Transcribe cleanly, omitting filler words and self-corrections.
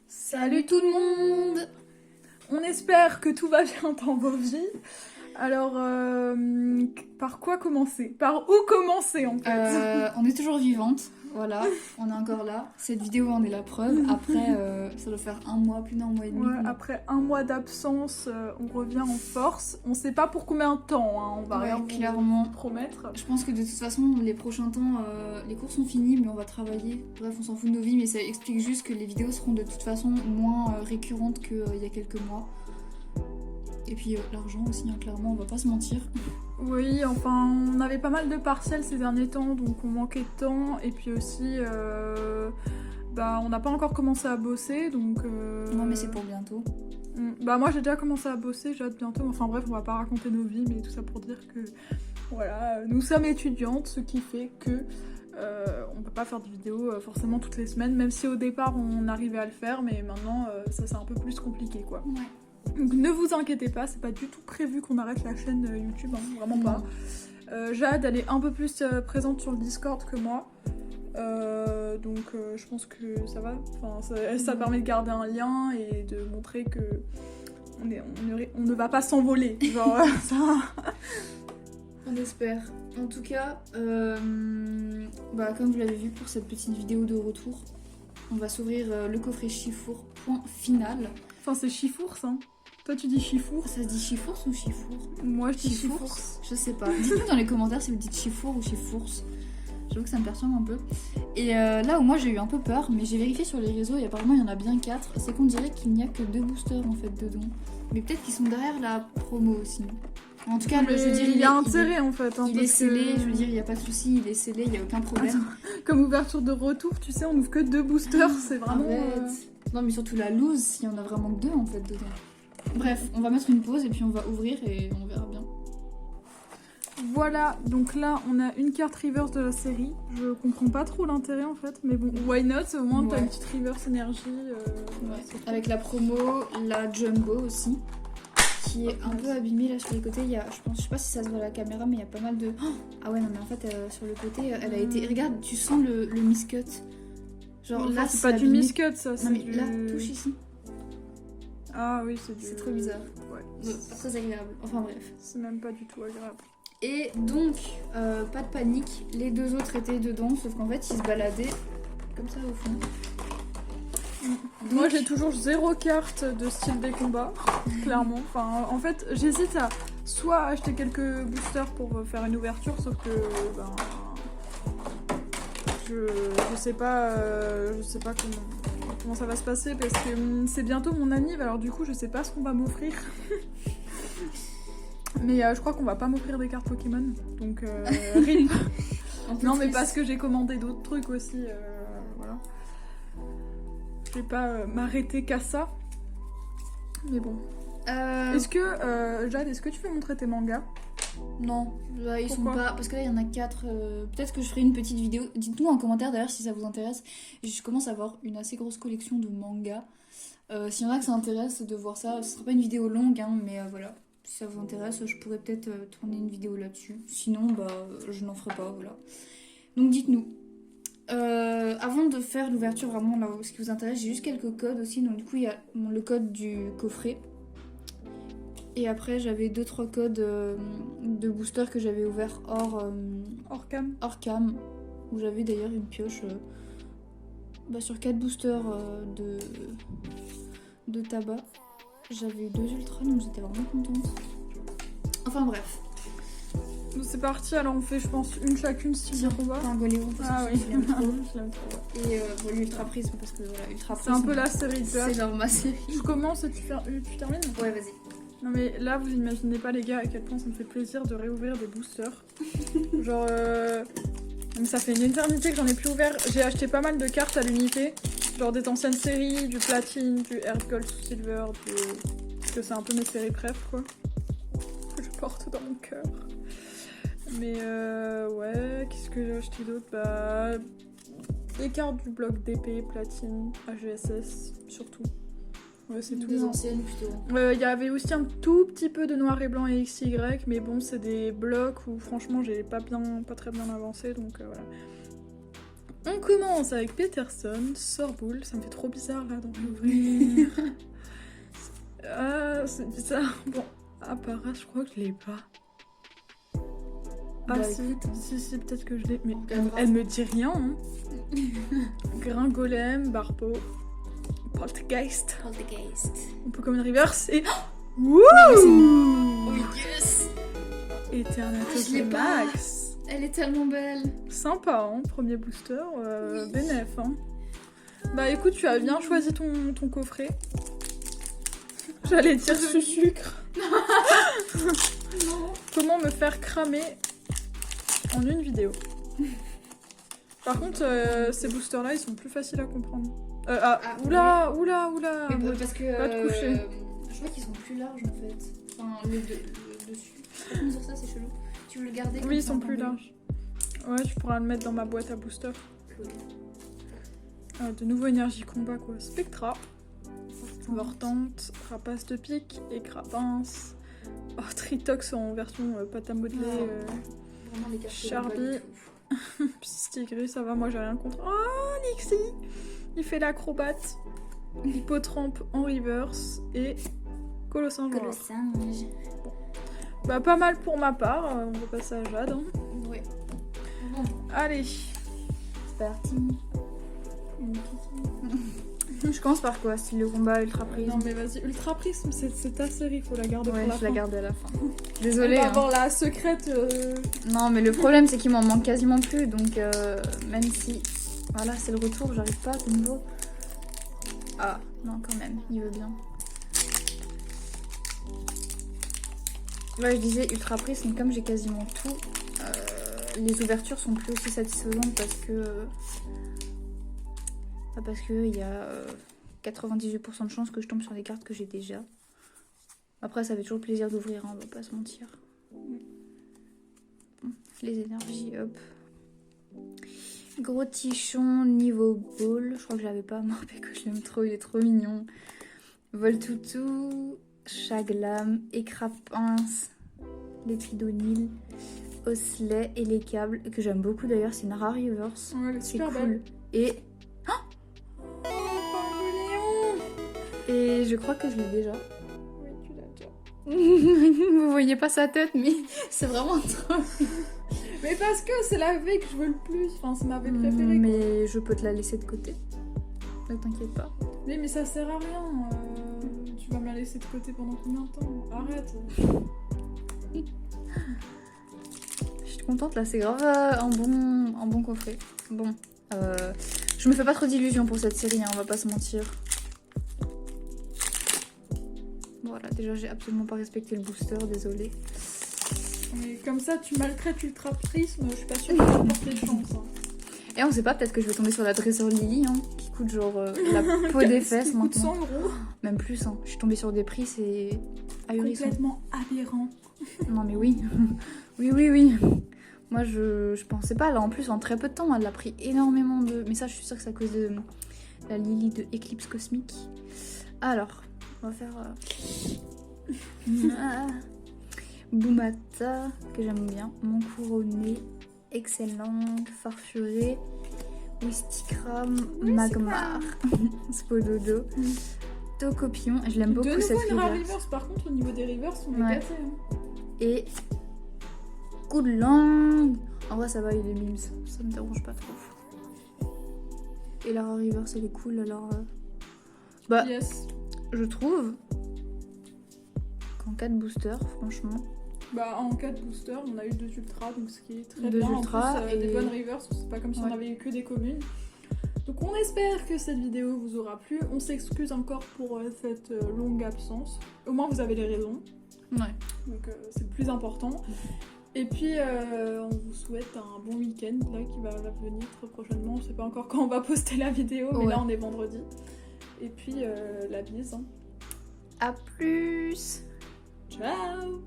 Salut tout le monde! On espère que tout va bien dans vos vies. Alors, par quoi commencer? Par où commencer en fait? On est toujours vivante, voilà, on est encore là. Cette vidéo en est la preuve. Après, ça doit faire un mois, plus d'un mois et demi. Ouais, après un mois d'absence, on revient en force. On sait pas pour combien de temps, hein, on va rien clairement vous promettre. Je pense que de toute façon, les prochains temps, les cours sont finis, mais on va travailler. Bref, on s'en fout de nos vies, mais ça explique juste que les vidéos seront de toute façon moins récurrentes qu'il y a quelques mois. Et puis l'argent aussi, hein, clairement, on va pas se mentir. Oui, enfin, on avait pas mal de partiels ces derniers temps, donc on manquait de temps. Et puis aussi, on n'a pas encore commencé à bosser, donc... Non, mais c'est pour bientôt. Bah moi j'ai déjà commencé à bosser, j'ai hâte bientôt. Enfin bref, on va pas raconter nos vies, mais tout ça pour dire que... Voilà, nous sommes étudiantes, ce qui fait que... on peut pas faire de vidéos forcément toutes les semaines, même si au départ on arrivait à le faire, mais maintenant ça c'est un peu plus compliqué quoi. Ouais. Donc ne vous inquiétez pas, c'est pas du tout prévu qu'on arrête la chaîne YouTube, hein, vraiment pas. Jade, elle est un peu plus présente sur le Discord que moi, donc je pense que ça va. Enfin, ça permet de garder un lien et de montrer que on ne va pas s'envoler. Genre ça. On espère. En tout cas, comme vous l'avez vu pour cette petite vidéo de retour, on va s'ouvrir le coffret Chifour, point final. Enfin, c'est Chifours, hein. Toi, tu dis Chifours. Ça se dit Chifours ou Chifour? Moi, je dis Chifours. Chifours. Je sais pas. Dites-nous dans les commentaires si vous dites Chifour ou Chifours. J'avoue que ça me perturbe un peu. Et là où moi j'ai eu un peu peur, mais j'ai vérifié sur les réseaux et apparemment il y en a bien 4, c'est qu'on dirait qu'il n'y a que 2 boosters en fait dedans. Mais peut-être qu'ils sont derrière la promo aussi. En tout cas, je veux dire, il y a intérêt en fait. Hein, il est scellé, je veux dire, il n'y a pas de souci, il est scellé, il n'y a aucun problème. Attends, comme ouverture de retour, tu sais, on ouvre que 2 boosters, c'est vraiment... Non mais surtout la loose, s'il y en a vraiment que 2 en fait dedans. Bref, on va mettre une pause et puis on va ouvrir et on verra bien. Voilà, donc là on a une carte reverse de la série. Je comprends pas trop l'intérêt en fait, mais bon, why not? Au moins t'as une petite reverse énergie. Avec la promo, la jumbo aussi, qui est un peu abîmée là sur les côtés. Il y a, je sais pas si ça se voit à la caméra, mais il y a pas mal de. Ah ouais, non, mais en fait, sur le côté, elle a été. Regarde, tu sens le miscut. Genre là, c'est pas du miscut ça. Non, mais là, touche ici. Ah oui, c'est trop bizarre. Ouais. Pas très agréable. Enfin bref. C'est même pas du tout agréable. Et donc, pas de panique, les 2 autres étaient dedans, sauf qu'en fait ils se baladaient comme ça au fond. Donc, moi j'ai toujours 0 carte de style des combats, clairement. Enfin, en fait, j'hésite à soit acheter quelques boosters pour faire une ouverture, sauf que je sais pas comment ça va se passer parce que c'est bientôt mon anniv, alors du coup je sais pas ce qu'on va m'offrir. Mais je crois qu'on va pas m'offrir des cartes Pokémon, donc rip. Non mais parce que j'ai commandé d'autres trucs aussi, voilà. Je vais pas m'arrêter qu'à ça. Mais bon. Est-ce que, Jade, est-ce que tu veux montrer tes mangas? Non, là, ils sont pas... Parce que là il y en a 4, peut-être que je ferai une petite vidéo. Dites-nous en commentaire d'ailleurs si ça vous intéresse. Je commence à avoir une assez grosse collection de mangas. S'il y en a que ça intéresse de voir ça, ce sera pas une vidéo longue, hein, mais voilà. Si ça vous intéresse, je pourrais peut-être tourner une vidéo là-dessus. Sinon, je n'en ferai pas, voilà. Donc dites-nous. Avant de faire l'ouverture, vraiment, là, ce qui vous intéresse, j'ai juste quelques codes aussi. Donc du coup, il y a le code du coffret. Et après, j'avais 2-3 codes de booster que j'avais ouvert hors cam. Où j'avais d'ailleurs une pioche sur 4 boosters de tabac. J'avais eu 2 ultras, donc j'étais vraiment contente. Enfin bref. C'est parti, alors on fait je pense une chacune style de combat. Enfin, Goléon, parce que oui, je l'aime trop. Et l'Ultra Prisme, parce que voilà, Ultra Prisme. C'est un peu la série de C'est genre ma série. Je commence et tu termines? Ouais, vas-y. Non mais là vous imaginez pas les gars à quel point ça me fait plaisir de réouvrir des boosters. Genre ça fait une éternité que j'en ai plus ouvert. J'ai acheté pas mal de cartes à l'unité. Genre des anciennes séries, du platine, du Earth Gold Silver, parce que c'est un peu mes séries préf quoi. Que je porte dans mon cœur. Mais ouais, qu'est-ce que j'ai acheté d'autre? Des cartes du bloc d'épée, platine, AGSS surtout. Ouais, c'est tout. Des anciennes plutôt. Il y avait aussi un tout petit peu de noir et blanc et XY, mais bon, c'est des blocs où franchement j'ai pas très bien avancé, donc voilà. On commence avec Peterson, Sorboule. Ça me fait trop bizarre là d'en ouvrir. Ah, c'est bizarre. Bon, Apparat, je crois que je l'ai pas. Ah Bah, si, écoute, hein. si, peut-être que je l'ai. Mais regardera. elle me dit rien. Hein. Gringolem, Barpo, Poltergeist. On peut comme une reverse et... Wouh! Oh yes! Eternatus Je l'ai pas. Max. Elle est tellement belle. Sympa, hein, premier booster, Oui. bénef. Hein. Bah écoute, tu as bien choisi ton coffret. J'allais dire sous sucre. Non. Comment me faire cramer en une vidéo. Par contre, ces boosters-là, ils sont plus faciles à comprendre. Oula. Mais bon, parce que. Va te coucher. Je crois qu'ils sont plus larges en fait. Enfin, le dessus. Par contre, sur ça, c'est chelou. Tu veux le garder comme Oui, ils ça, sont en plus bambou. larges. Ouais, tu pourras le mettre dans ma boîte à booster. Cool. De nouveau énergie combat quoi. Spectra, Vortante, Rapace de pique, Écrapince, Tritox en version pâte à modeler, Vraiment les cartes. Charlie. Psystigris, ça va, moi j'ai rien contre. Oh, Nixie, il fait l'acrobate, Hippotrampe en reverse et Colossinge. Que le singe. Bah pas mal pour ma part, on va passer à Jade. Hein. Ouais. Bon, Allez. c'est parti. Mon kiki. Je commence par quoi? Style de combat, ultra prise. Non mais vas-y, Ultra Prisme, c'est ta série, faut la garder Ouais, pour la je fin. la garde à la fin. On Désolée. va Hein. avoir la secrète. Non, mais le problème, c'est qu'il m'en manque quasiment plus. Donc, même si. Voilà, c'est le retour, j'arrive pas à ce niveau. Ah, non, quand même, il veut bien. Ouais, je disais ultra prisme, comme j'ai quasiment tout, les ouvertures sont plus aussi satisfaisantes parce que il y a 98% de chances que je tombe sur des cartes que j'ai déjà. Après, ça fait toujours plaisir d'ouvrir, hein, on va pas se mentir. Les énergies, hop. Gros tichon niveau ball, je crois que je l'avais pas, Morpeko, je l'aime trop, il est trop mignon. Voltoutou, Chaglam, Écrapince, Lépidonil, Osley et les câbles, que j'aime beaucoup d'ailleurs, c'est une rare reverse. Ouais, elle est C'est super cool. belle. Et je crois que je l'ai déjà. Oui, tu l'as déjà. Vous voyez pas sa tête, mais c'est vraiment trop. Mais parce que c'est la V que je veux le plus. Enfin, c'est ma V préférée. quoi. Mais je peux te la laisser de côté. Ne t'inquiète pas. Mais ça sert à rien. Tu vas me la laisser de côté pendant combien de temps? Arrête. Je suis contente là, c'est grave un bon coffret. Bon, je me fais pas trop d'illusions pour cette série, hein, on va pas se mentir. Voilà, déjà j'ai absolument pas respecté le booster, désolée. Mais comme ça, tu maltraites Ultra Prisme. Je suis pas sûre que tu vas porter de chance. Hein. Et on sait pas, peut-être que je vais tomber sur la dresseur Lily, hein, qui coûte genre la peau des fesses Qui coûte maintenant. 100 €. Même plus, hein. Je suis tombée sur des prix, c'est ahurissant. Complètement aberrant. Non mais oui, oui. Moi je pensais pas, là en plus en très peu de temps, elle a pris énormément de... Mais ça je suis sûre que c'est à cause de la Lily de Éclipse Cosmique. Alors, on va faire... Boumata, que j'aime bien, Mon Couronné, Excellent, Farfuré, Wistikram, Magmar, Spododo, Tocopillon, je l'aime beaucoup De cette nouveau une rare reverse. reverse. Par contre, au niveau des reverses, on est Ouais. gâtés. Hein. Et coup de langue. En vrai ça va, il est mimes, ça me dérange pas trop. Et la rare reverse elle est cool alors. Bah Yes. je trouve qu'en 4 boosters franchement. Bah en 4 boosters, on a eu 2 ultras, donc ce qui est très Deux bien. ultras en plus, des et- bonnes reverses, c'est pas comme si Ouais. on avait eu que des communes. Donc on espère que cette vidéo vous aura plu. On s'excuse encore pour cette longue absence. Au moins vous avez les raisons, Ouais. donc c'est le plus important. Et puis on vous souhaite un bon week-end là qui va venir très prochainement. On sait pas encore quand on va poster la vidéo, mais Ouais. là on est vendredi. Et puis la bise. Hein. À plus. Ciao.